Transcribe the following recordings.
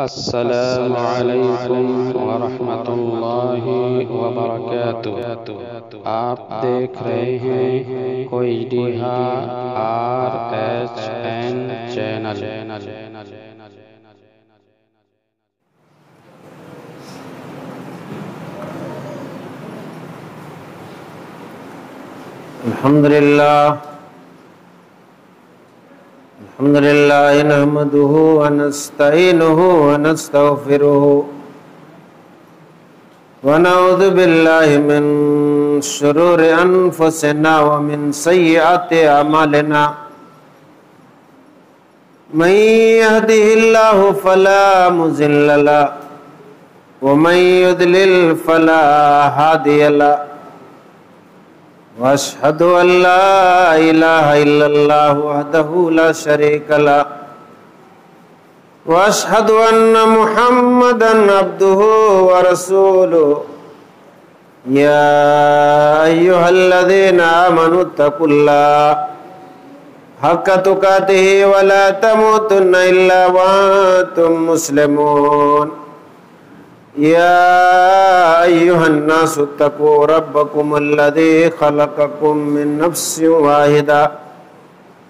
السلام علیکم ورحمۃ اللہ وبرکاتہ۔ آپ دیکھ رہے ہیں کوئی RHN چینل۔ الحمد لله نحمده ونستعينه ونستغفره ونعوذ بالله من شرور أنفسنا ومن سيئات أعمالنا من يهده الله فلا مضل له ومن يضلل فلا هادي له واشهد ان لا اله الا الله وحده لا شريك له واشهد ان محمدا عبده ورسوله يا ايها الذين امنوا اتقوا الله حق تقاته ولا تموتن الا وانتم مسلمون يا أيها الناس اتقوا ربكم الذي خلقكم من نفس واحدة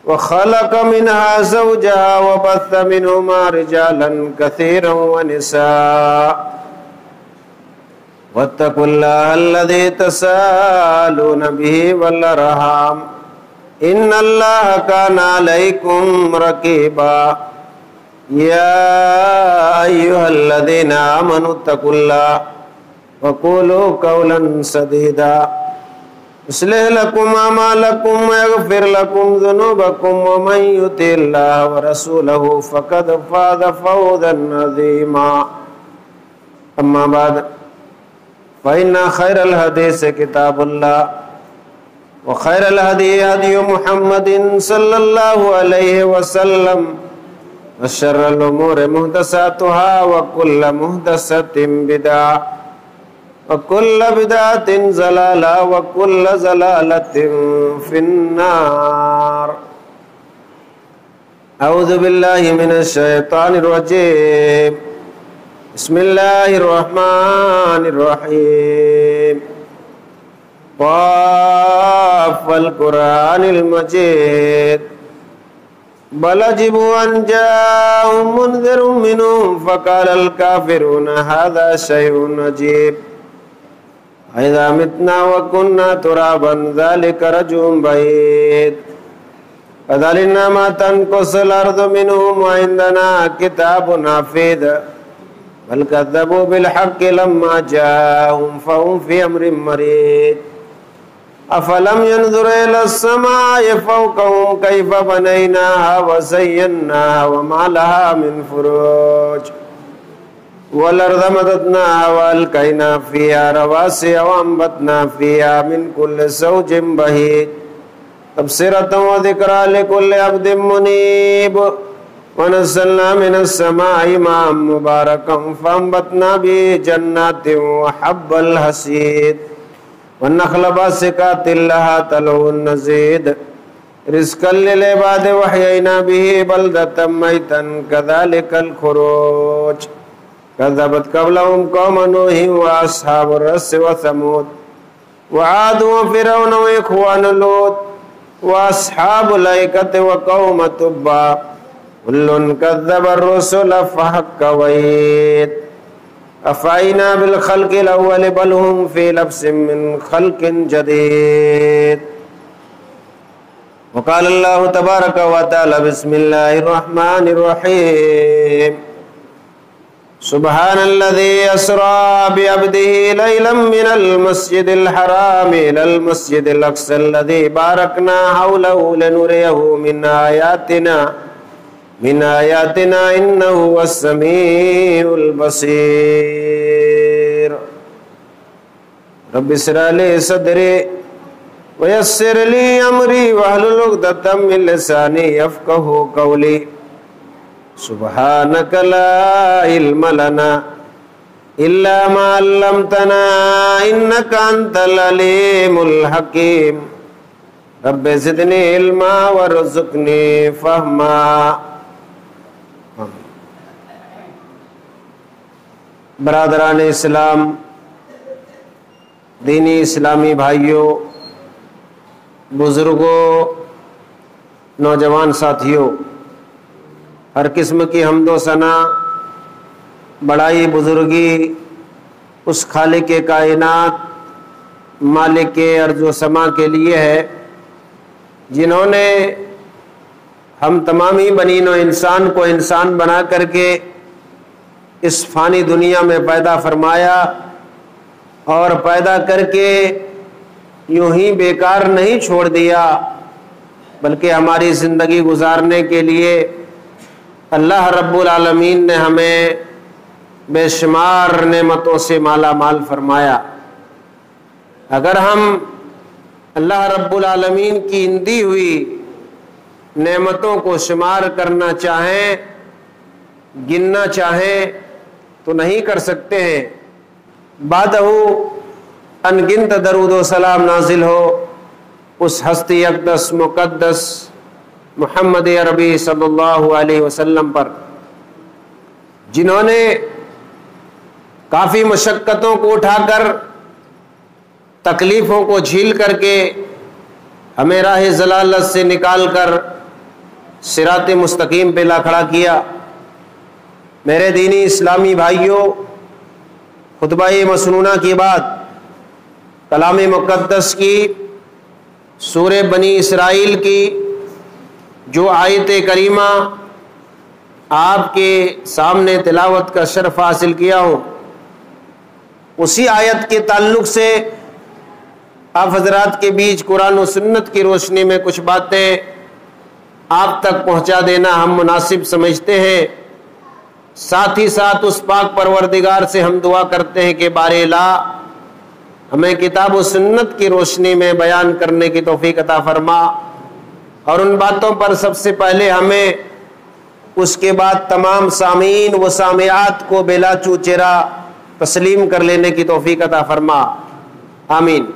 وخلق منها زوجها وبث منهما رجالا كثيرا ونساء واتقوا الله الذي تساءلون به والأرحام إن الله كان عليكم رقيبا يا أيها الذين آمنوا اتقوا الله وقولوا قولا سديدا يصلح لكم أعمالكم ويغفر لكم ذنوبكم ومن يطع الله ورسوله فقد فاز فوزا عظيما أما بعد فإن خير الحديث كتاب الله وخير الهدي هدي محمد صلى الله عليه وسلم وشر الأمور محدثاتها وكل محدثة بدعة وكل بدعة ضلالة وكل ضلالة في النار. أعوذ بالله من الشيطان الرجيم. بسم الله الرحمن الرحيم. قاف والقرآن المجيد بل عجبوا أن جاءهم منذر منهم فقال الكافرون هذا شيء عجيب أإذا متنا وكنا ترابا ذلك رجع بعيد قد علمنا ما تنقص الأرض منهم وعندنا كتاب حفيظ بل كذبوا بالحق لما جاءهم فهم في أمر مريج أفلم ينظر إلى السماء فوقهم كيف بنيناها وزيناها وما لها من فروج والأرض مددناها وألقينا فيها رواسي وأنبتنا فيها من كل زوج بهيج تبصرة وذكرى لكل عبد منيب ونزلنا من السماء ماء مباركا فأنبتنا به جنات وحب الحصيد والنخل باسقات لها طلع نضيد رزقا للعباد وحيينا به بلدة ميتا كذلك الخروج كذبت قبلهم قوم نوح وأصحاب الرس وثمود وعاد وفرعون وإخوان لوط وأصحاب الأيكة وقوم تبع كل كذب الرسل فحق وعيد أفعينا بالخلق الأول بل هم في لبس من خلق جديد. وقال الله تبارك وتعالى بسم الله الرحمن الرحيم سبحان الذي أسرى بعبده ليلا من المسجد الحرام إلى المسجد الأقصى الذي باركنا حوله لنريه من آياتنا إنه هو السميع البصير. رب اشرح لي صدري ويسر لي أمري واحلل عقدة من لساني يفقهوا قولي. سبحانك لا علم لنا إلا ما علمتنا إنك أنت العليم الحكيم. رب زدني علما وارزقني فهما. برادران اسلام، دینی اسلامی بھائیوں، بزرگوں، نوجوان ساتھیوں، ہر قسم کی حمد و ثنا، بڑائی بزرگی اس خالق کائنات، مالک ارض و سما کے لیے ہے جنہوں نے ہم تمامی بنین و انسان کو انسان بنا کر کے اس فانی دنیا میں پیدا فرمایا، اور پیدا کر کے یوں ہی بیکار نہیں چھوڑ دیا، بلکہ ہماری زندگی گزارنے کے لیے اللہ رب العالمین نے ہمیں بے شمار نعمتوں سے مالا مال فرمایا۔ اگر ہم اللہ رب العالمین کی ان دی ہوئی نعمتوں کو شمار کرنا چاہیں، گننا چاہیں تو نہیں کر سکتے ہیں۔ بعدہ ان گنت درود و سلام نازل ہو اس ہستی اقدس مقدس محمد عربی صلی اللہ علیہ وسلم پر، جنہوں نے کافی مشقتوں کو اٹھا کر، تکلیفوں کو جھیل کر کے ہمیں راہ ضلالت سے نکال کر صراط مستقیم پہ لا کھڑا کیا۔ میرے دینی اسلامی بھائیوں، خطبہ مسنونہ کے بعد کلام مقدس کی سورہ بنی اسرائیل کی جو آیت کریمہ آپ کے سامنے تلاوت کا شرف حاصل کیا ہوں، اسی آیت کے تعلق سے آپ حضرات کے بیچ قرآن و سنت کی روشنی میں کچھ باتیں آپ تک پہنچا دینا ہم مناسب سمجھتے ہیں۔ ساتھ ہی ساتھ اس پاک پروردگار سے ہم دعا کرتے ہیں کہ بارے لا ہمیں کتاب و سنت کی روشنی میں بیان کرنے کی توفیق عطا فرما، اور ان باتوں پر سب سے پہلے ہمیں، اس کے بعد تمام سامعین و سامعات کو بلا چوچرا تسلیم کر لینے کی توفیق عطا فرما، آمین۔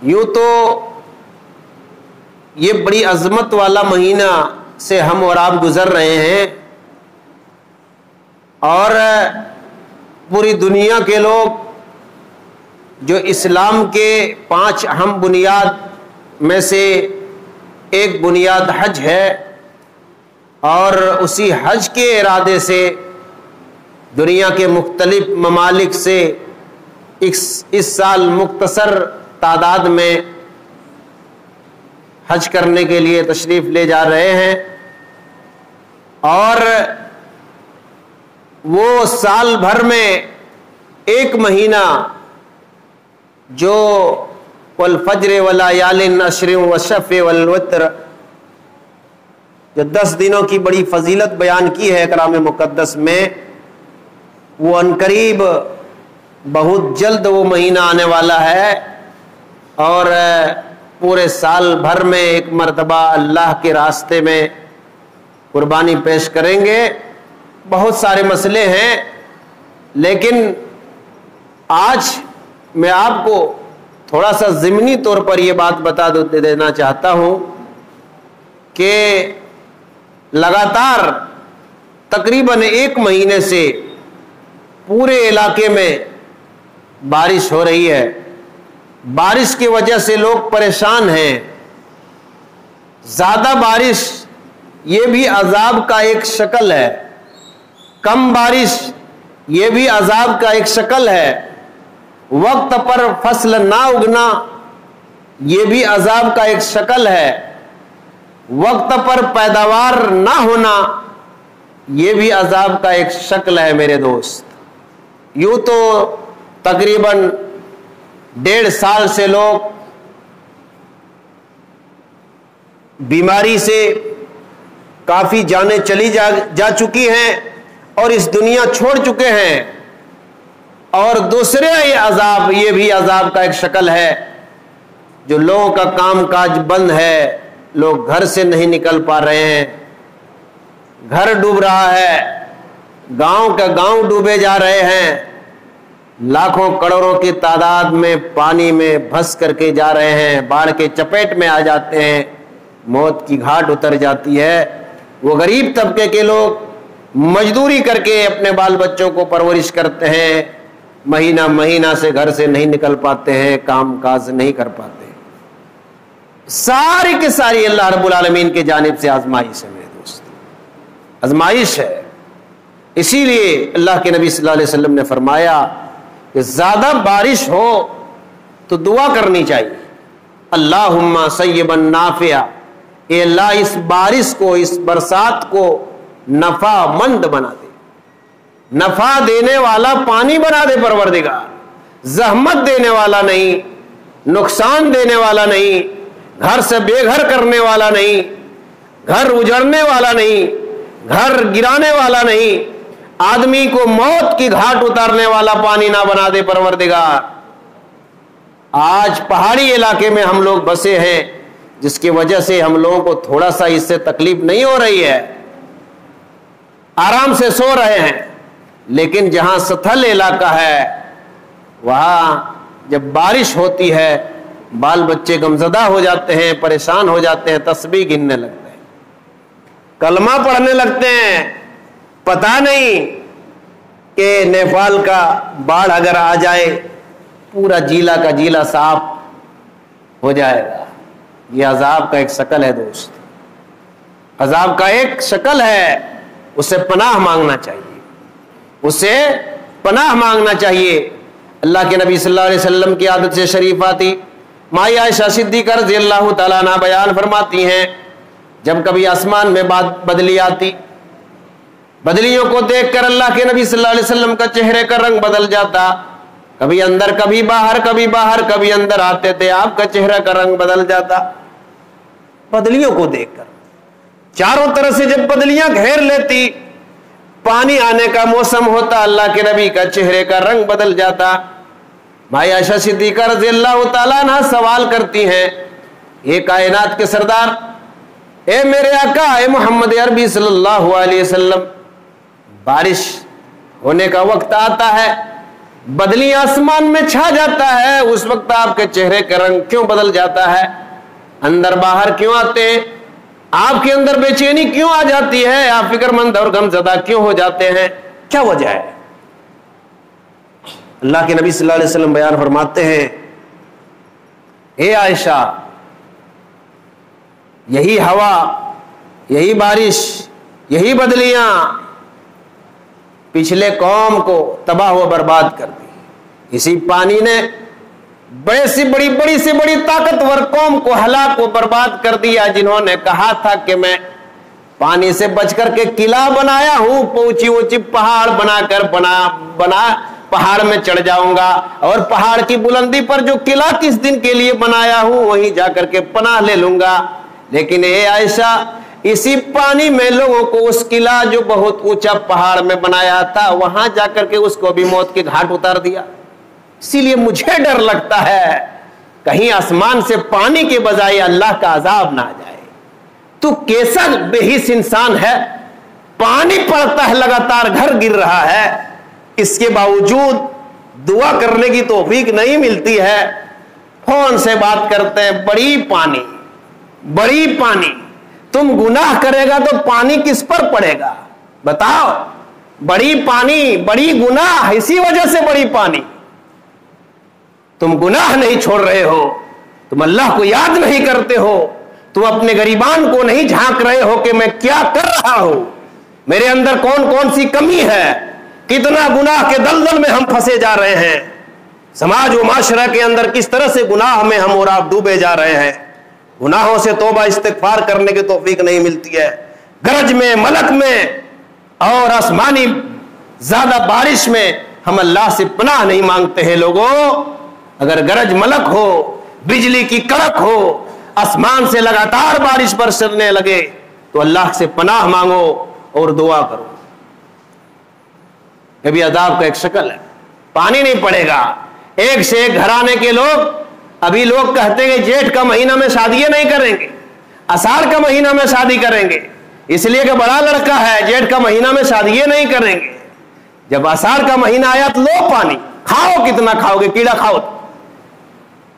یوں تو یہ بڑی عظمت والا مہینہ سے ہم اور آپ گزر رہے ہیں، اور پوری دنیا کے لوگ جو اسلام کے 5 اہم بنیاد میں سے ایک بنیاد حج ہے، اور اسی حج کے ارادے سے دنیا کے مختلف ممالک سے اس سال مختصر تعداد میں حج کرنے کے لیے تشریف لے جا رہے ہیں، اور وہ سال بھر میں ایک مہینہ جو والفجر ولیال عشر والشفع والوتر، جو 10 دنوں کی بڑی فضیلت بیان کی ہے کلام مقدس میں، وہ عنقریب بہت جلد وہ مہینہ آنے والا ہے، اور پورے سال بھر میں ایک مرتبہ اللہ کے راستے میں قربانی پیش کریں گے۔ بہت سارے مسئلے ہیں، لیکن آج میں آپ کو تھوڑا سا ضمنی طور پر یہ بات بتا دینا چاہتا ہوں کہ لگاتار تقریباً 1 مہینے سے پورے علاقے میں بارش ہو رہی ہے۔ بارش کی وجہ سے لوگ پریشان ہیں۔ زیادہ بارش یہ بھی عذاب کا ایک شکل ہے، کم بارش یہ بھی عذاب کا ایک شکل ہے، وقت پر فصل نہ اگنا یہ بھی عذاب کا ایک شکل ہے، وقت پر پیداوار نہ ہونا یہ بھی عذاب کا ایک شکل ہے میرے دوست۔ یوں تو تقریباً 1.5 سال سے لوگ بیماری سے کافی جانیں چلی جا چکی ہیں اور اس دنیا چھوڑ چکے ہیں، اور دوسرے یہ عذاب یہ بھی عذاب کا ایک شکل ہے، جو لوگوں کا کام کاج بند ہے، لوگ گھر سے نہیں نکل پا رہے ہیں، گھر ڈوب رہا ہے، گاؤں کا گاؤں ڈوبے جا رہے ہیں، لاکھوں کروڑوں کی تعداد میں پانی میں پھنس کر کے جا رہے ہیں، باڑھ کے چپیٹ میں آ جاتے ہیں، موت کی گھاٹ اتر جاتی ہے۔ وہ غریب طبقے کے لوگ مزدوری کر کے اپنے بال بچوں کو پرورش کرتے ہیں، مہینہ مہینہ سے گھر سے نہیں نکل پاتے ہیں، کام کاج نہیں کر پاتے، ساری کی ساری اللہ رب العالمین کی جانب سے آزمائش ہے میرے دوست، آزمائش ہے۔ اسی لیے اللہ کے نبی صلی اللہ علیہ وسلم نے فرمایا کہ زیادہ بارش ہو تو دعا کرنی چاہیے، اللہم سیبا نافعا، اے اللہ اس بارش کو، اس برسات کو نفع مند بنا دے، نفع دینے والا پانی بنا دے پروردگار، زحمت دینے والا نہیں، نقصان دینے والا نہیں، گھر سے بے گھر کرنے والا نہیں، گھر اجڑنے والا نہیں، گھر گرانے والا نہیں، آدمی کو موت کی گھاٹ اتارنے والا پانی نہ بنا دے پروردگار۔ آج پہاڑی علاقے میں ہم لوگ بسے ہیں، جس کی وجہ سے ہم لوگوں کو تھوڑا سا اس سے تکلیف نہیں ہو رہی ہے، آرام سے سو رہے ہیں، لیکن جہاں ستھل علاقہ ہے وہاں جب بارش ہوتی ہے بال بچے غمزدہ ہو جاتے ہیں، پریشان ہو جاتے ہیں، تسبیح گننے لگتے ہیں، کلمہ پڑھنے لگتے ہیں، پتہ نہیں کہ نیپال کا باڑھ اگر آ جائے پورا جیلا کا جیلا صاف ہو جائے گا۔ یہ عذاب کا ایک شکل ہے دوست، عذاب کا ایک شکل ہے، اسے پناہ مانگنا چاہیے، اسے پناہ مانگنا چاہیے۔ اللہ کے نبی صلی اللہ علیہ وسلم کی عادت سے شریفہ تھی، مائی عائشہ صدیقہ رضی اللہ تعالیٰ عنہ بیان فرماتی ہیں، جب کبھی آسمان میں بدلی آتی، بدلیوں کو دیکھ کر اللہ کے نبی صلی اللہ علیہ وسلم کا چہرے کا رنگ بدل جاتا، کبھی اندر کبھی باہر، کبھی باہر کبھی اندر آتے تھے، آپ کا چہرہ کا رنگ بدل جاتا بدلیوں کو دیکھ کر۔ چاروں طرف سے جب بدلیاں گھیر لیتی، پانی آنے کا موسم ہوتا، اللہ کے نبی کا چہرے کا رنگ بدل جاتا۔ مائی عائشہ صدیقہ رضی اللہ تعالیٰ عنہ سوال کرتی ہیں، اے کائنات کے سردار، اے میرے آقا، اے محمد عربی صلی اللہ علیہ وسلم، بارش ہونے کا وقت آتا ہے، بدلی آسمان میں چھا جاتا ہے، اس وقت آپ کے چہرے کا رنگ کیوں بدل جاتا ہے؟ اندر باہر کیوں آتے ہیں؟ آپ کے اندر بے چینی کیوں آ جاتی ہے؟ آپ فکر مند اور غمزدہ کیوں ہو جاتے ہیں؟ کیا وجہ ہے؟ اللہ کے نبی صلی اللہ علیہ وسلم بیان فرماتے ہیں، اے عائشہ، یہی ہوا، یہی بارش، یہی بدلیاں پچھلے قوم کو تباہ و برباد کر دی، اسی پانی نے بڑی سے بڑی طاقتور قوم کو ہلاک و برباد کر دیا، جنہوں نے کہا تھا کہ میں پانی سے بچ کر کے قلعہ بنایا ہوں، اونچی اونچی پہاڑ بنا کر پہاڑ میں چڑھ جاؤں گا، اور پہاڑ کی بلندی پر جو قلعہ کس دن کے لیے بنایا ہوں وہیں جا کر کے پناہ لے لوں گا۔ لیکن اے عائشہ، اسی پانی میں لوگوں کو اس قلعہ جو بہت اونچا پہاڑ میں بنایا تھا وہاں جا کر کے اس کو بھی موت کے گھاٹ اتار دیا۔ اسی لیے مجھے ڈر لگتا ہے کہیں آسمان سے پانی کے بجائے اللہ کا عذاب نہ آ جائے۔ تو کیسا بے حس انسان ہے، پانی پڑتا ہے لگاتار، گھر گر رہا ہے، اس کے باوجود دعا کرنے کی توفیق نہیں ملتی ہے، فون سے بات کرتے ہیں، بڑی پانی، تم گناہ کرے گا تو پانی کس پر پڑے گا؟ بتاؤ، بڑی پانی، بڑی گناہ، اسی وجہ سے بڑی پانی۔ تم گناہ نہیں چھوڑ رہے ہو، تم اللہ کو یاد نہیں کرتے ہو، تم اپنے گریبان کو نہیں جھانک رہے ہو کہ میں کیا کر رہا ہوں، میرے اندر کون کون سی کمی ہے، کتنا گناہ کے دلدل میں ہم پھنسے جا رہے ہیں، سماج و معاشرہ کے اندر کس طرح سے گناہ میں ہم اور آپ ڈوبے جا رہے ہیں، گناہوں سے توبہ استغفار کرنے کی توفیق نہیں ملتی ہے۔ گرج میں، ملک میں اور آسمانی زیادہ بارش میں ہم اللہ سے پناہ نہیں مانگتے ہیں۔ لوگوں، اگر گرج ملک ہو، بجلی کی کڑک ہو، آسمان سے لگاتار بارش برسنے لگے تو اللہ سے پناہ مانگو اور دعا کرو۔ یہ بھی عذاب کا ایک شکل ہے، پانی نہیں پڑے گا۔ ایک سے ایک گھرانے کے لوگ، ابھی لوگ کہتے ہیں کہ جیٹھ کا مہینہ میں شادیاں نہیں کریں گے، آষاڑھ کا مہینہ میں شادی کریں گے، اس لیے کہ بڑا لڑکا ہے، جیٹھ کا مہینہ میں شادیاں نہیں کریں گے۔ جب آষاڑھ کا مہینہ آیا تو لو پانی کھاؤ، کتنا کھاؤ گے، کیڑا کھاؤ۔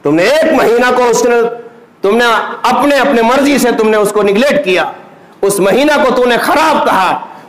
تم نے ایک مہینہ کو تم نے اپنے مرضی سے تم نے اس کو نگلیکٹ کیا، اس مہینہ کو تم نے خراب کہا،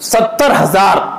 70,000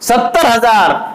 70,000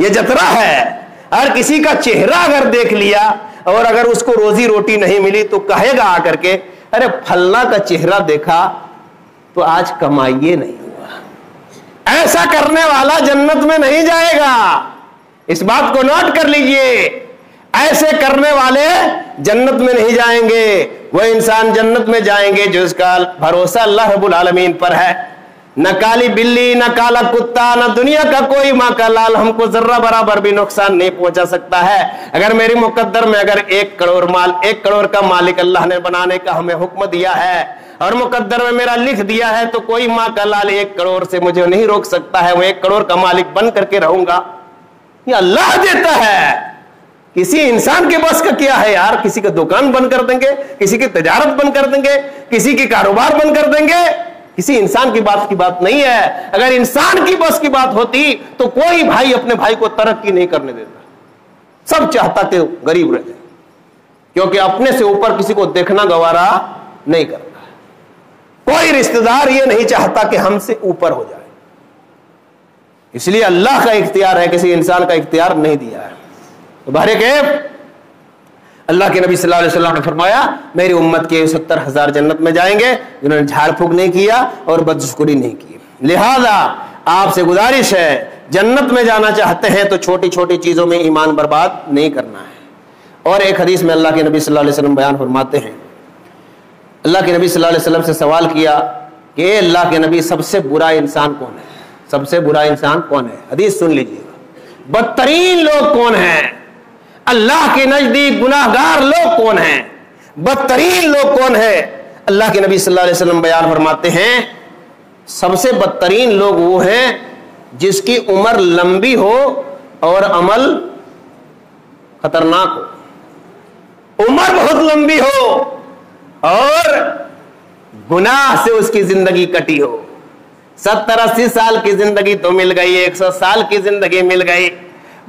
یہ جترا ہے. اور کسی کا چہرہ اگر دیکھ لیا اور اگر اس کو روزی روٹی نہیں ملی تو کہے گا آ کر کے ارے پھلنا کا چہرہ دیکھا تو آج کمائیے نہیں ہوا. ایسا کرنے والا جنت میں نہیں جائے گا. اس بات کو نوٹ کر لیجئے. ایسے کرنے والے جنت میں نہیں جائیں گے. وہ انسان جنت میں جائیں گے جو اس کا بھروسہ اللہ رب العالمین پر ہے. نہ کالی بلی، نہ کالا کتا، نہ دنیا کا کوئی ماں کا لال ہم کو ذرہ برابر بھی نقصان نہیں پہنچا سکتا ہے. اگر میری مقدر میں اگر 1 کروڑ کا مالک اللہ نے بنانے کا ہمیں حکم دیا ہے اور مقدر میں میرا لکھ دیا ہے تو کوئی ماں کا لال 1 کروڑ سے مجھے نہیں روک سکتا ہے. وہ 1 کروڑ کا مالک بن کر کے رہوں گا. یہ اللہ دیتا ہے. کسی انسان کے بس کا کیا ہے یار؟ کسی کا دکان بند کر دیں گے، کسی کی تجارت بند کر دیں گے، کسی کی کاروبار بند کر دیں گے. کسی انسان کی بات نہیں ہے. اگر انسان کی بس کی بات ہوتی تو کوئی بھائی اپنے بھائی کو ترقی نہیں کرنے دیتا. سب چاہتا کہ غریب رہ جائے، کیونکہ اپنے سے اوپر کسی کو دیکھنا گوارا نہیں کرتا. کوئی رشتہ دار یہ نہیں چاہتا کہ ہم سے اوپر ہو جائے. اس لیے اللہ کا اختیار ہے، کسی انسان کا اختیار نہیں دیا ہے. تو بہرے کہ اللہ کے نبی صلی اللہ علیہ وسلم نے فرمایا میری امت کے 70,000 جنت میں جائیں گے جنہوں نے جھاڑ پھونک نہیں کیا اور بدشکری نہیں کی. لہذا آپ سے گزارش ہے جنت میں جانا چاہتے ہیں تو چھوٹی چھوٹی چیزوں میں ایمان برباد نہیں کرنا ہے. اور ایک حدیث میں اللہ کے نبی صلی اللہ علیہ وسلم بیان فرماتے ہیں، اللہ کے نبی صلی اللہ علیہ وسلم سے سوال کیا کہ اے اللہ کے نبی سب سے برا انسان کون ہے؟ سب سے برا انسان کون ہے؟ حدیث سن لیجیے. بدترین لوگ کون ہیں؟ اللہ کے نزدیک گناہگار لوگ کون ہیں؟ بدترین لوگ کون ہیں؟ اللہ کے نبی صلی اللہ علیہ وسلم بیان فرماتے ہیں سب سے بدترین لوگ وہ ہیں جس کی عمر لمبی ہو اور عمل خطرناک ہو. عمر بہت لمبی ہو اور گناہ سے اس کی زندگی کٹی ہو. 70-80 سال کی زندگی تو مل گئی، 100 سال کی زندگی مل گئی،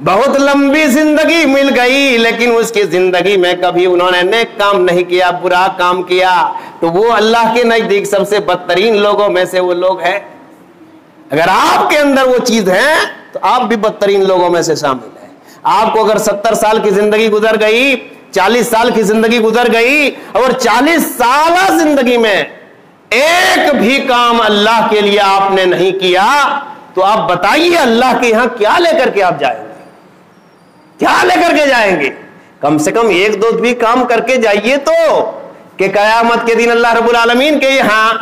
بہت لمبی زندگی مل گئی، لیکن اس کی زندگی میں کبھی انہوں نے نیک کام نہیں کیا، برا کام کیا. تو وہ اللہ کے نزدیک سب سے بدترین لوگوں میں سے وہ لوگ ہیں. اگر آپ کے اندر وہ چیز ہے تو آپ بھی بدترین لوگوں میں سے شامل ہیں. آپ کو اگر 70 سال کی زندگی گزر گئی، 40 سال کی زندگی گزر گئی اور 40 سالہ زندگی میں ایک بھی کام اللہ کے لیے آپ نے نہیں کیا تو آپ بتائیے اللہ کے یہاں کیا لے کر کے آپ جائیں گے؟ کیا لے کر کے جائیں گے؟ کم سے کم 1-2 بھی کام کر کے جائیے تو کہ قیامت کے دن اللہ رب العالمین کے یہاں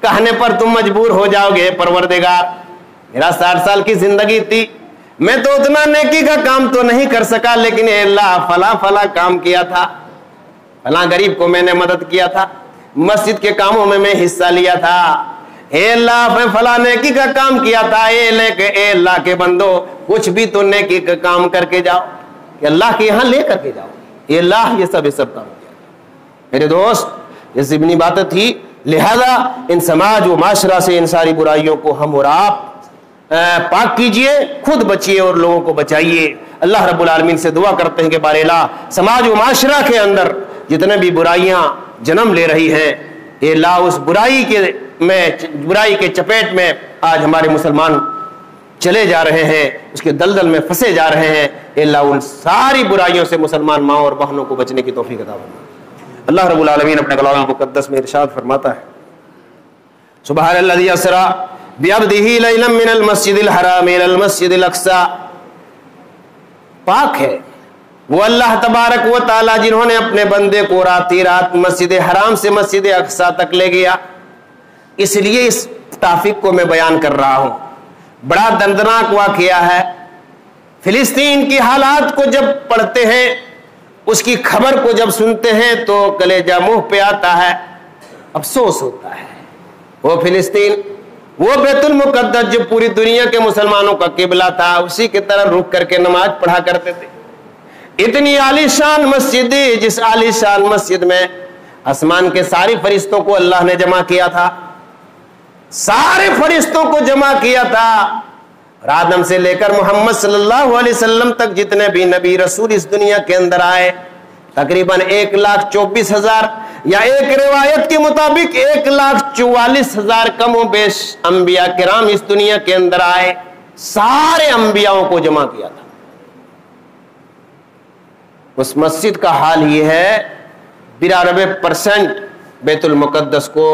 کہنے پر تم مجبور ہو جاؤ گے پروردگار میرا 60 سال کی زندگی تھی، میں تو اتنا نیکی کا کام تو نہیں کر سکا، لیکن اے اللہ فلاں کام کیا تھا، فلاں غریب کو میں نے مدد کیا تھا، مسجد کے کاموں میں حصہ لیا تھا، اے اللہ میں فلاں نیکی کا کام کیا تھا. اے اللہ کے بندو کچھ بھی تو نیکی کا کام کر کے جاؤ کہ اللہ کے یہاں لے کر کے جاؤ. اے اللہ یہ سب کام کیا. میرے دوست یہ ضمنی باتیں تھی. لہذا ان سماج و معاشرہ سے ان ساری برائیوں کو ہم اور آپ پاک کیجئے، خود بچیے اور لوگوں کو بچائیے. اللہ رب العالمین سے دعا کرتے ہیں کہ بار الہ سماج و معاشرہ کے اندر جتنے بھی برائیاں جنم لے رہی ہیں، اے اللہ اس برائی کے چپیٹ میں آج ہمارے مسلمان چلے جا رہے ہیں، اس کے دلدل میں پھنسے جا رہے ہیں. اے اللہ ان ساری برائیوں سے مسلمان ماں اور بہنوں کو بچنے کی توفیق عطا فرما. اللہ رب العالمین اپنے کلام مقدس میں ارشاد فرماتا ہے سبحان الذی اسری بعبدہ لیلا من المسجد الحرام الی المسجد الاقصی. پاک ہے وہ اللہ تبارک و تعالی جنہوں نے اپنے بندے کو رات مسجد حرام سے مسجد اقصی تک لے گیا. اس لیے اس ٹاپک کو میں بیان کر رہا ہوں. بڑا دردناک واقعہ ہے. فلسطین کی حالات کو جب پڑھتے ہیں، اس کی خبر کو جب سنتے ہیں تو کلیجہ منہ پہ آتا ہے، افسوس ہوتا ہے. وہ فلسطین، وہ بیت المقدس جو پوری دنیا کے مسلمانوں کا قبلہ تھا، اسی کی طرح رک کر کے نماز پڑھا کرتے تھے. اتنی عالی شان مسجد، جس عالی شان مسجد میں آسمان کے سارے فرشتوں کو اللہ نے جمع کیا تھا، سارے فرشتوں کو جمع کیا تھا. اور آدم سے لے کر محمد صلی اللہ علیہ وسلم تک جتنے بھی نبی رسول اس دنیا کے اندر آئے، تقریباً 1,24,000 یا ایک روایت کے مطابق 1,44,000 کم و بیش انبیاء کرام اس دنیا کے اندر آئے. سارے انبیاءوں کو جمع کیا تھا. اس مسجد کا حال یہ ہے 92% بیت المقدس کو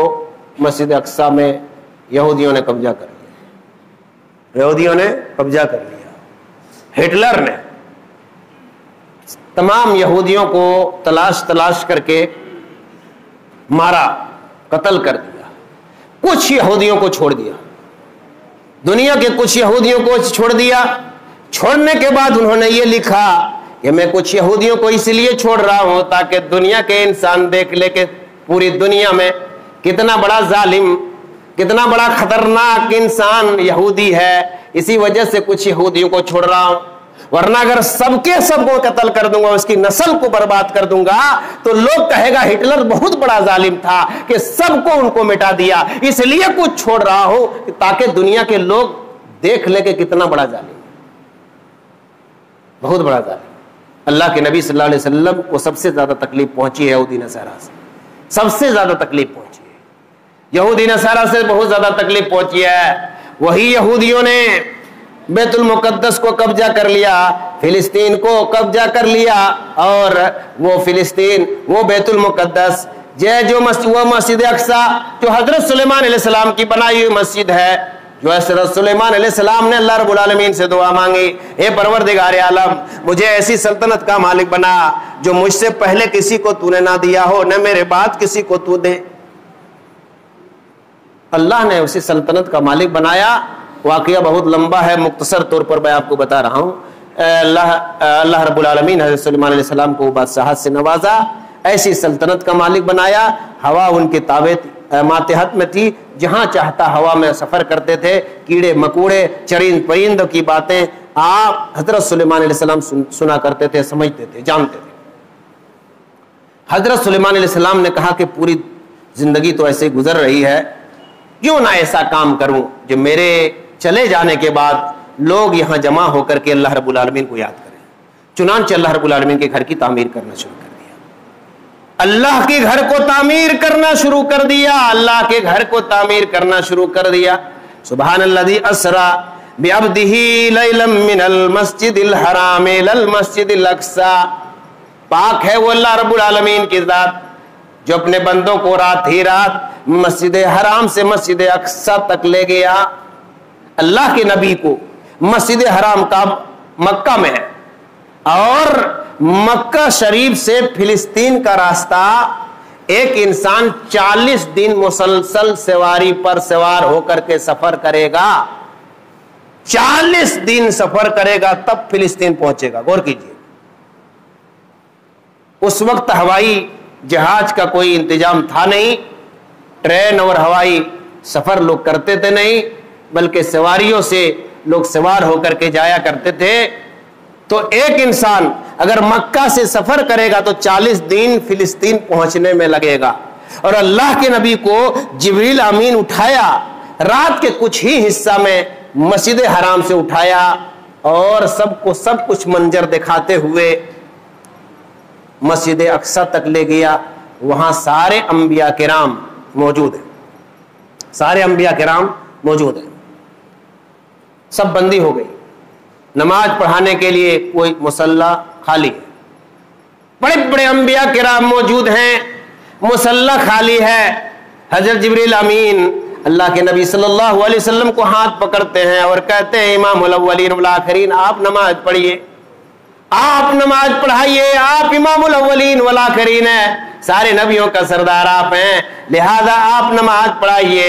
مسجد اقصی میں یہودیوں نے قبضہ کر لیا. یہودیوں نے قبضہ کر لیا. ہٹلر نے تمام یہودیوں کو تلاش کر کے مارا, قتل کر دیا. کچھ یہودیوں کو چھوڑ دیا, دنیا کے کچھ یہودیوں کو چھوڑ دیا. چھوڑنے کے بعد انہوں نے یہ لکھا کہ میں کچھ یہودیوں کو اس لیے چھوڑ رہا ہوں تاکہ دنیا کے انسان دیکھ لے کہ پوری دنیا میں کتنا بڑا ظالم, کتنا بڑا خطرناک انسان یہودی ہے. اسی وجہ سے کچھ یہودیوں کو چھوڑ رہا ہوں, ورنہ اگر سب کو قتل کر دوں گا, اس کی نسل کو برباد کر دوں گا, تو لوگ کہے گا ہٹلر بہت بڑا ظالم تھا کہ سب کو ان کو مٹا دیا. اس لیے کچھ چھوڑ رہا ہوں تاکہ دنیا کے لوگ دیکھ لیں کہ کتنا بڑا ظالم, بہت بڑا ظالم. اللہ کے نبی صلی اللہ علیہ وسلم کو سب سے زیادہ تکلیف پہنچی ہے یہودی نصارہ سے, سب سے زیادہ تکلیف پہنچی ہے یہودی نصارہ سے, بہت زیادہ تکلیف پہنچی ہے. وہی یہودیوں نے بیت المقدس کو قبضہ کر لیا, فلسطین کو قبضہ کر لیا, اور وہ فلسطین, وہ بیت المقدس جو وہ مسجد اقصی جو حضرت سلیمان علیہ السلام کی بنائی ہوئی مسجد ہے, جو حضرت سلیمان علیہ السلام نے اللہ رب العالمین سے دعا مانگی, اے پروردگار عالم مجھے ایسی سلطنت کا مالک بنا جو مجھ سے پہلے کسی کو تو نے نہ دیا ہو, نہ میرے بعد کسی کو تو دے. اللہ نے اسی سلطنت کا مالک بنایا. واقعہ بہت لمبا ہے, مختصر طور پر میں آپ کو بتا رہا ہوں. اللہ رب العالمین حضرت سلیمان علیہ السلام کو بادشاہت سے نوازا, ایسی سلطنت کا مالک بنایا. ہوا ان کے ماتحت میں تھی, جہاں چاہتا ہوا میں سفر کرتے تھے. کیڑے مکوڑے, چرند پرندوں کی باتیں آپ حضرت سلیمان علیہ السلام سنا کرتے تھے, سمجھتے تھے, جانتے تھے. حضرت سلیمان علیہ السلام نے کہا کہ پوری زندگی تو ایسے گزر رہی ہے, کیوں نہ ایسا کام کروں جو میرے چلے جانے کے بعد لوگ یہاں جمع ہو کر کے اللہ رب العالمین کو یاد کریں. چنانچہ اللہ رب العالمین کے گھر کی تعمیر کرنا شروع کر دیا. اللہ کے گھر کو تعمیر کرنا شروع کر دیا. اللہ کے گھر کو تعمیر کرنا شروع کر دیا. سبحان الذی اسری بعبدہ لیلا من المسجد الحرام الی المسجد الاقصی. پاک ہے وہ اللہ رب العالمین کی ذات جو اپنے بندوں کو رات ہی رات مسجد حرام سے مسجد اقصی تک لے گیا. اللہ کے نبی کو مسجد حرام کا مکہ میں ہے, اور مکہ شریف سے فلسطین کا راستہ ایک انسان 40 دن مسلسل سواری پر سوار ہو کر کے سفر کرے گا. 40 دن سفر کرے گا تب فلسطین پہنچے گا. غور کیجیے, اس وقت ہوائی جہاز کا کوئی انتظام تھا نہیں, ٹرین اور ہوائی سفر لوگ کرتے تھے نہیں, بلکہ سواریوں سے لوگ سوار ہو کر کے جایا کرتے تھے. تو ایک انسان اگر مکہ سے سفر کرے گا تو 40 دن فلسطین پہنچنے میں لگے گا. اور اللہ کے نبی کو جبریل امین اٹھایا, رات کے کچھ ہی حصہ میں مسجد حرام سے اٹھایا, اور سب کو سب کچھ منظر دکھاتے ہوئے مسجد اقصی تک لے گیا. وہاں سارے انبیاء کرام موجود ہیں, سارے انبیاء کرام موجود ہیں. سب بندی ہو گئی, نماز پڑھانے کے لیے کوئی مصلی خالی ہے. بڑے بڑے انبیاء کرام موجود ہیں, مصلی خالی ہے. حضرت جبریل امین اللہ کے نبی صلی اللہ علیہ وسلم کو ہاتھ پکڑتے ہیں اور کہتے ہیں امام الاولین والآخرین, آپ نماز پڑھیے, آپ نماز پڑھائیے, آپ امام الاولین والآخرین ہیں, سارے نبیوں کا سردار آپ ہیں, لہذا آپ نماز پڑھائیے.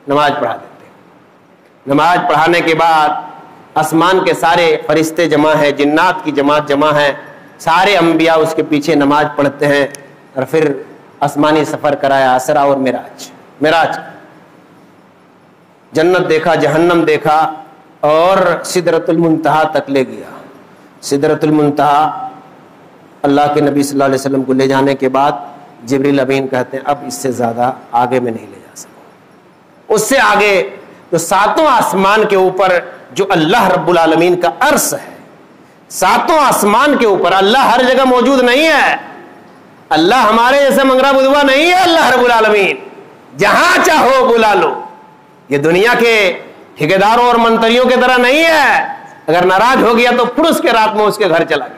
نماز پڑھا دیتے. نماز پڑھانے کے بعد آسمان کے سارے فرشتے جمع ہیں, جنات کی جماعت جمع ہے, سارے انبیاء اس کے پیچھے نماز پڑھتے ہیں, اور پھر آسمانی سفر کرایا, اسرا اور معراج. جنت دیکھا, جہنم دیکھا, اور سدرۃ المنتہا تک لے گیا. سدرۃ المنتہا اللہ کے نبی صلی اللہ علیہ وسلم کو لے جانے کے بعد جبریل امین کہتے ہیں اب اس سے زیادہ آگے میں نہیں لے جا سکتا. اس سے آگے تو 7 آسمان کے اوپر جو اللہ رب العالمین کا عرش ہے, 7 آسمان کے اوپر اللہ ہر جگہ موجود نہیں ہے. اللہ ہمارے جیسے منگرا بدوا نہیں ہے. اللہ رب العالمین جہاں چاہو بلا لو. یہ دنیا کے ٹھیکیداروں اور منتریوں کی طرح نہیں ہے, اگر ناراض ہو گیا تو پھر اس کے رات میں اس کے گھر چلا گیا.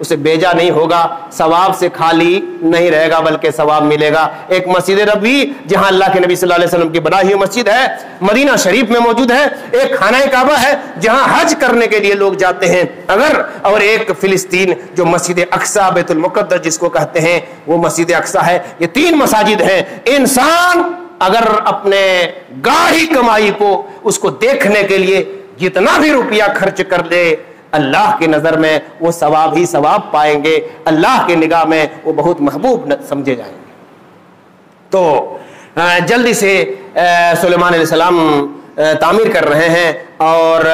اسے بیجا نہیں ہوگا, ثواب سے خالی نہیں رہے گا بلکہ ثواب ملے گا. ایک مسجد نبوی جہاں اللہ کے نبی صلی اللہ علیہ وسلم کی بنائی ہوئی مسجد ہے, مدینہ شریف میں موجود ہے. ایک خانہ کعبہ ہے جہاں حج کرنے کے لیے لوگ جاتے ہیں اور ایک فلسطین جو مسجد اقصی بیت المقدس جس کو کہتے ہیں وہ مسجد اقصی ہے. یہ 3 مساجد ہیں. انسان اگر اپنے گاڑی کمائی کو اس کو دیکھنے کے لیے جتنا بھی روپیہ خرچ کر دے, اللہ کی نظر میں وہ ثواب ہی ثواب پائیں گے, اللہ کی نگاہ میں وہ بہت محبوب سمجھے جائیں گے. تو جلدی سے سلیمان علیہ السلام تعمیر کر رہے ہیں اور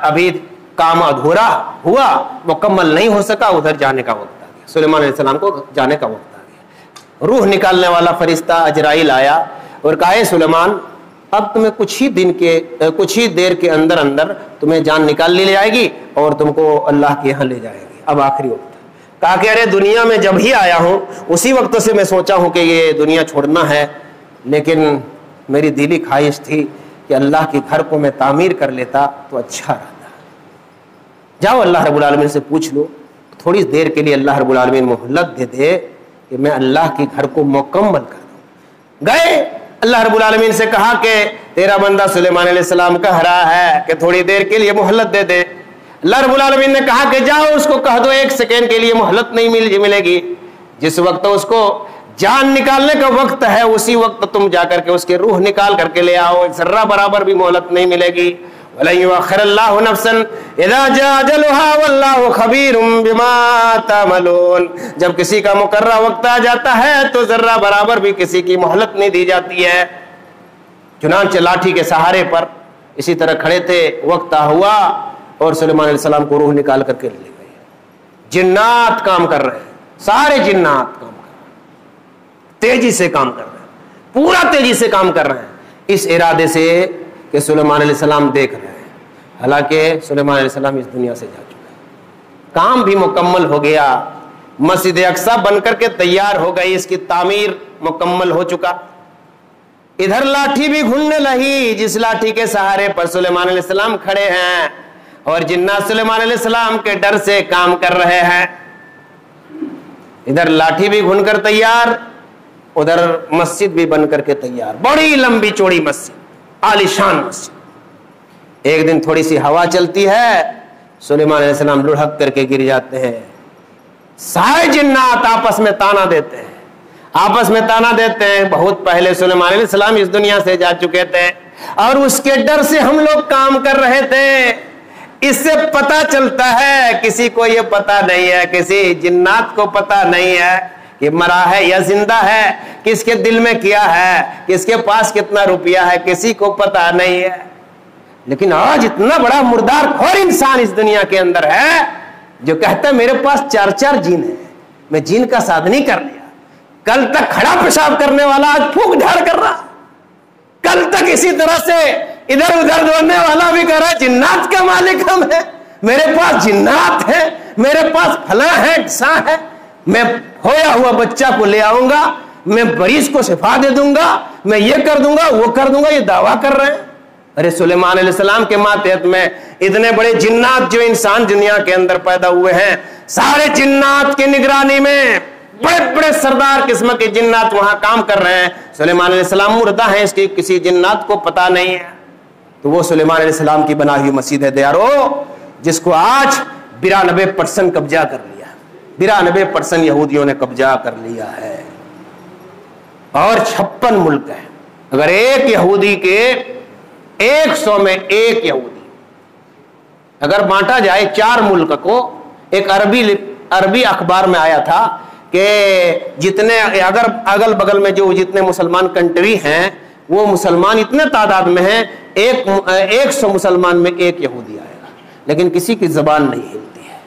ابھی کام ادھورا ہوا, مکمل نہیں ہو سکا. ادھر جانے کا وقت آ گیا, سلیمان علیہ السلام کو جانے کا وقت آ گیا. روح نکالنے والا فرشتہ اجرائیل آیا اور کہا اے سلیمان, اب تمہیں کچھ ہی دیر کے اندر تمہیں جان نکال لی جائے گی اور تم کو اللہ کے یہاں لے جائے گی. اب آخری وقت. کہا کہ ارے دنیا میں جب ہی آیا ہوں اسی وقت سے میں سوچا ہوں کہ یہ دنیا چھوڑنا ہے, لیکن میری دلی خواہش تھی کہ اللہ کے گھر کو میں تعمیر کر لیتا تو اچھا رہتا. جاؤ اللہ رب العالمین سے پوچھ لو, تھوڑی دیر کے لیے اللہ رب العالمین مہلت دے دے کہ میں اللہ کے گھر کو مکمل کر دوں. گئے, اللہ رب العالمین سے کہا کہ تیرا بندہ سلیمان علیہ السلام کہہ رہا ہے کہ تھوڑی دیر کے لیے مہلت دے دے. اللہ رب العالمین نے کہا کہ جاؤ اس کو کہہ دو 1 سیکنڈ کے لیے مہلت نہیں ملے گی. جس وقت اس کو جان نکالنے کا وقت ہے اسی وقت تم جا کر کے اس کی روح نکال کر کے لے آؤ, ذرہ برابر بھی مہلت نہیں ملے گی. وَلَن يُؤَخِّرَ اللَّهُ نَفْسًا إِذَا جَاءَ أَجَلُهَا وَاللَّهُ خَبِيرٌ بِمَا تَعْمَلُونَ. جب کسی کا مقررہ وقت آ جاتا ہے تو ذرہ برابر بھی کسی کی مہلت نہیں دی جاتی ہے. چنانچہ لاٹھی کے سہارے پر اسی طرح کھڑے تھے, وقت ہوا اور سلیمان علیہ السلام کو روح نکال کر کے لے گئے. جنات کام کر رہے ہیں, سارے جنات کام کر رہے ہیں, تیزی سے کام کر رہے ہیں, پورا تیزی سے کام کر رہے ہیں, اس ارادے سے کہ سلیمان علیہ السلام دیکھ رہے ہیں. حالانکہ سلیمان علیہ السلام اس دنیا سے جا چکے ہیں. کام بھی مکمل ہو گیا, مسجد اقصی بن کر کے تیار ہو گئی, اس کی تعمیر مکمل ہو چکا. ادھر لاٹھی بھی گھننے لگی جس لاٹھی کے سہارے پر سلیمان علیہ السلام کھڑے ہیں, اور جنات سلیمان علیہ السلام کے ڈر سے کام کر رہے ہیں. ادھر لاٹھی بھی گھن کر تیار, ادھر مسجد بھی بن کر کے تیار, بڑی لمبی چوڑی مسجد, عالیشان مسجد. ایک دن تھوڑی سی ہوا چلتی ہے, سلیمان علیہ السلام لڑھک کر کے گر جاتے ہیں. سارے جنات آپس میں تانا دیتے ہیں, بہت پہلے سلیمان علیہ السلام اس دنیا سے جا چکے تھے اور اس کے ڈر سے ہم لوگ کام کر رہے تھے. اس سے پتا چلتا ہے, کسی کو یہ پتا نہیں ہے, کسی جنات کو پتا نہیں ہے کہ مرا ہے یا زندہ ہے, کس کے دل میں کیا ہے, کس کے پاس کتنا روپیہ ہے, کسی کو پتا نہیں ہے. لیکن آج اتنا بڑا مردار خور انسان اس دنیا کے اندر ہے جو کہتا ہے میرے پاس 4 جین ہیں, میں جین کا سادھنی کر لیا. کل تک کھڑا پیشاب کرنے والا آج پھونک جھاڑ کر رہا, کل تک اسی طرح سے ادھر ادھر دوڑنے والا بھی کہہ رہا ہے جنات کا مالک ہم ہے, میرے پاس جنات ہے, میرے پاس فلاں ہے ڈساں ہے, میں ہویا ہوا بچہ کو لے آؤں گا, میں مریض کو شفا دے دوں گا, میں یہ کر دوں گا وہ کر دوں گا, یہ دعویٰ کر رہے ہیں. ارے سلیمان علیہ السلام کے ماتحت میں اتنے بڑے جنات جو انسان دنیا کے اندر پیدا ہوئے ہیں, سارے جنات کی نگرانی میں بڑے بڑے سردار قسم کے جنات وہاں کام کر رہے ہیں. سلیمان علیہ السلام مردہ ہیں, اس کی کسی جنات کو پتا نہیں ہے. تو وہ سلیمان علیہ السلام کی بنا ہوئی مسجد ہے دیارو, جس کو آج 92% قبضہ کر لیا, 92% یہودیوں نے قبضہ کر لیا ہے, اور 56 ملک ہیں. اگر ایک یہودی کے 100 میں ایک یہودی اگر بانٹا جائے 4 ملک کو, ایک عربی اخبار میں آیا تھا کہ جتنے اگر اگل بگل میں جو جتنے مسلمان کنٹری ہیں وہ مسلمان اتنے تعداد میں ہیں, 100 مسلمان میں ایک یہودی آئے گا, لیکن کسی کی زبان نہیں ہلتی ہے,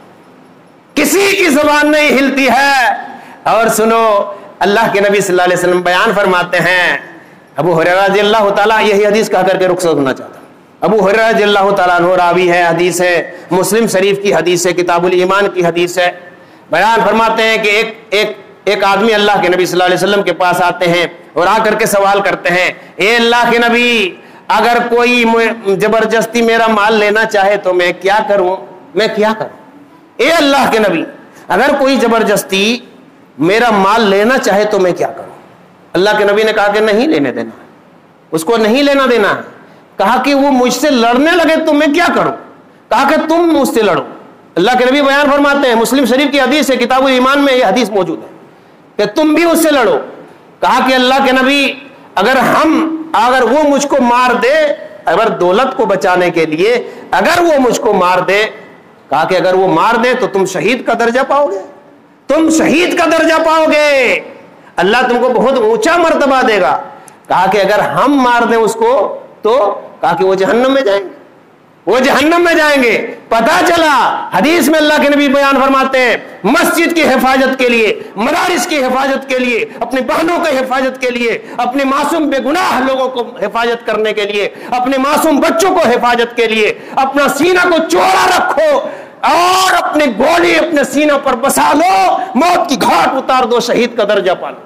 کسی کی زبان نہیں ہلتی ہے. اور سنو, اللہ کے نبی صلی اللہ علیہ وسلم بیان فرماتے ہیں, ابو ہریرہ رضی اللہ تعالیٰ, یہی حدیث کہہ کر کے رخصت ہونا چاہتا ہوں. ابو ہریرہ رضی اللہ تعالیٰ عنہ راوی ہے, حدیث ہے, مسلم شریف کی حدیث ہے, کتاب الایمان کی حدیث ہے. بیان فرماتے ہیں کہ ایک آدمی اللہ کے نبی صلی اللہ علیہ وسلم کے پاس آتے ہیں اور آ کر کے سوال کرتے ہیں, اے اللہ کے نبی, اگر کوئی زبردستی میرا مال لینا چاہے تو میں کیا کروں, میں کیا کروں؟ اے اللہ کے نبی, اگر کوئی زبردستی میرا مال لینا چاہے تو میں کیا کروں؟ اللہ کے نبی نے کہا کہ نہیں لینے دینا، اس کو نہیں لینا دینا ہے۔ کہا کہ وہ مجھ سے لڑنے لگے تو میں کیا کروں؟ کہا کہ تم مجھ سے لڑو۔ اللہ کے نبی بیان فرماتے ہیں، مسلم شریف کی حدیث ہے، کتاب الایمان میں یہ حدیث موجود ہے کہ تم بھی اس سے لڑو۔ کہا کہ اللہ کے نبی اگر وہ مجھ کو مار دے، اگر دولت کو بچانے کے لیے اگر وہ مجھ کو مار دے، کہا کہ اگر وہ مار دے تو تم شہید کا درجہ پاؤ گے، تم شہید کا درجہ پاؤ گے، اللہ تم کو بہت اونچا مرتبہ دے گا۔ کہا کہ اگر ہم مار دیں اس کو تو کہا کہ وہ جہنم میں جائیں گے، وہ جہنم میں جائیں گے۔ پتہ چلا حدیث میں اللہ کے نبی بیان فرماتے ہیں، مسجد کی حفاظت کے لیے، مدارس کی حفاظت کے لیے، اپنی بہنوں کی حفاظت کے لیے، اپنے معصوم بے گناہ لوگوں کو حفاظت کرنے کے لیے، اپنے معصوم بچوں کو حفاظت کے لیے اپنا سینہ کو چوڑا رکھو اور اپنی گولی اپنے سینہ پر بسا لو، موت کی گھاٹ اتار دو، شہید کا درجہ پا لو۔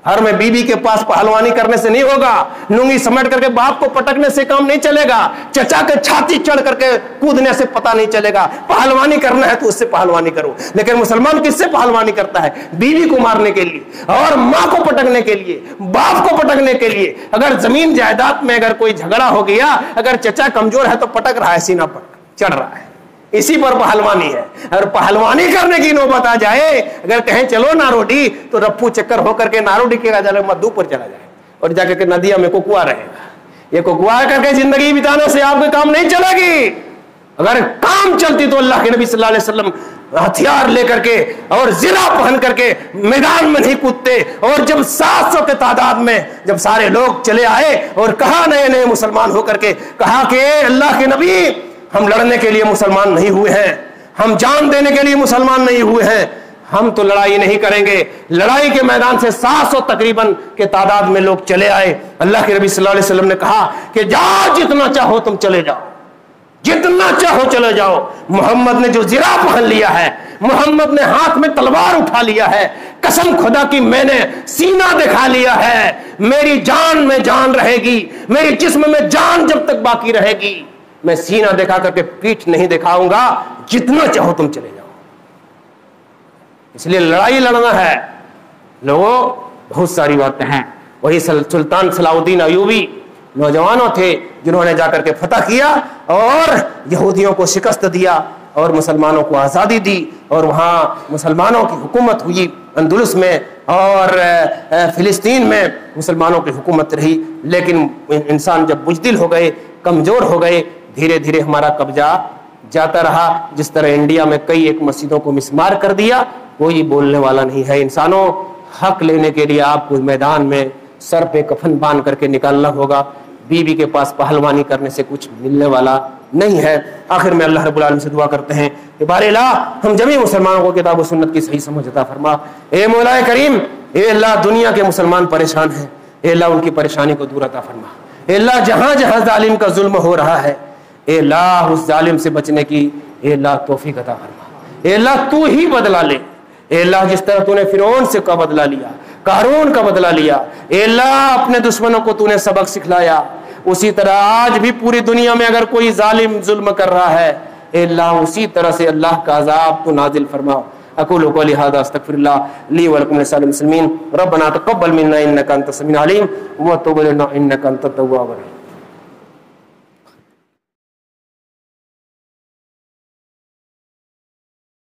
ہر میں بیوی کے پاس پہلوانی کرنے سے نہیں ہوگا، نونگی سمیٹ کر کے باپ کو پٹکنے سے کام نہیں چلے گا، چچا کے چھاتی چڑھ کر کے کودنے سے پتہ نہیں چلے گا۔ پہلوانی کرنا ہے تو اس سے پہلوانی کرو، لیکن مسلمان کس سے پہلوانی کرتا ہے؟ بیوی کو مارنے کے لیے اور ماں کو پٹکنے کے لیے، باپ کو پٹکنے کے لیے۔ اگر زمین جائیداد میں اگر کوئی جھگڑا ہو گیا، اگر چچا کمزور ہے تو پٹک رہا ہے، سینہ پر چڑھ رہا ہے، اسی پر پہلوانی ہے۔ اور پہلوانی کرنے کی نوبت آ جائے، اگر کہیں چلو ناروڈی تو رپو چکر ہو کر کے ناروڈی کے مدو پر چلا جائے اور جا کے ندیاں میں کوکوا رہے گا۔ یہ کوکوا کر کے زندگی بتانے سے آپ کے کام نہیں چلے گی۔ اگر کام چلتی تو اللہ کے نبی صلی اللہ علیہ وسلم ہتھیار لے کر کے اور زرہ پہن کر کے میدان میں نہیں کودتے، اور جب 700 کے تعداد میں جب سارے لوگ چلے آئے اور کہا نئے نئے مسلمان ہو کر کے، کہا کہ اللہ کے نبی ہم لڑنے کے لیے مسلمان نہیں ہوئے ہیں، ہم جان دینے کے لیے مسلمان نہیں ہوئے ہیں، ہم تو لڑائی نہیں کریں گے۔ لڑائی کے میدان سے 700 تقریباً کے تعداد میں لوگ چلے آئے۔ اللہ کے نبی صلی اللہ علیہ وسلم نے کہا کہ جاؤ، جتنا چاہو تم چلے جاؤ، جتنا چاہو چلے جاؤ۔ محمد نے جو زرہ پہن لیا ہے، محمد نے ہاتھ میں تلوار اٹھا لیا ہے، قسم خدا کی میں نے سینہ دکھا لیا ہے، میری جان میں جان رہے گی، میری جسم میں جان جب تک باقی رہے گی، میں سینہ دکھا کر کے پیٹھ نہیں دکھاؤں گا، جتنا چاہو تم چلے جاؤ۔ اس لیے لڑائی لڑنا ہے لوگوں، بہت ساری باتیں ہیں۔ وہی سلطان صلاح الدین ایوبی نوجوانوں تھے جنہوں نے جا کر کے فتح کیا اور یہودیوں کو شکست دیا اور مسلمانوں کو آزادی دی، اور وہاں مسلمانوں کی حکومت ہوئی اندلس میں اور فلسطین میں مسلمانوں کی حکومت رہی۔ لیکن انسان جب بزدل ہو گئے، کمزور ہو گئے، دھیرے دھیرے ہمارا قبضہ جاتا رہا۔ جس طرح انڈیا میں کئی ایک مسجدوں کو مسمار کر دیا، کوئی بولنے والا نہیں ہے۔ انسانوں، حق لینے کے لیے آپ کو میدان میں سر پہ کفن باندھ کر کے نکالنا ہوگا، بیوی کے پاس پہلوانی کرنے سے کچھ ملنے والا نہیں ہے۔ آخر میں اللہ رب العالمین سے دعا کرتے ہیں کہ بار الہ ہم جميع مسلمانوں کو کتاب و سنت کی صحیح سمجھ عطا فرما۔ اے مولا کریم، اے اللہ دنیا کے مسلمان پریشان ہیں، اے اللہ ان کی پریشانی کو دور عطا فرما۔ اے اللہ جہاں جہاں ظالم کا ظلم ہو رہا ہے، اے اللہ اس ظالم سے بچنے کی اے اللہ توفیق عطا فرما۔ اے اللہ تو ہی بدلا لے، اے اللہ جس طرح تو نے فرعون سے کا بدلہ لیا، قارون کا بدلہ لیا، اے اللہ اپنے دشمنوں کو تو نے سبق سکھلایا، اسی طرح آج بھی پوری دنیا میں اگر کوئی ظالم ظلم کر رہا ہے، اے اللہ اسی طرح سے اللہ کا عذاب تو نازل فرما۔ اقول قولی ھذا استغفر اللہ لی ولکم ولسائر المسلمین۔ ربنا تقبل منا انک انت السمیع العلیم وتب علینا انک انت التواب الرحیم۔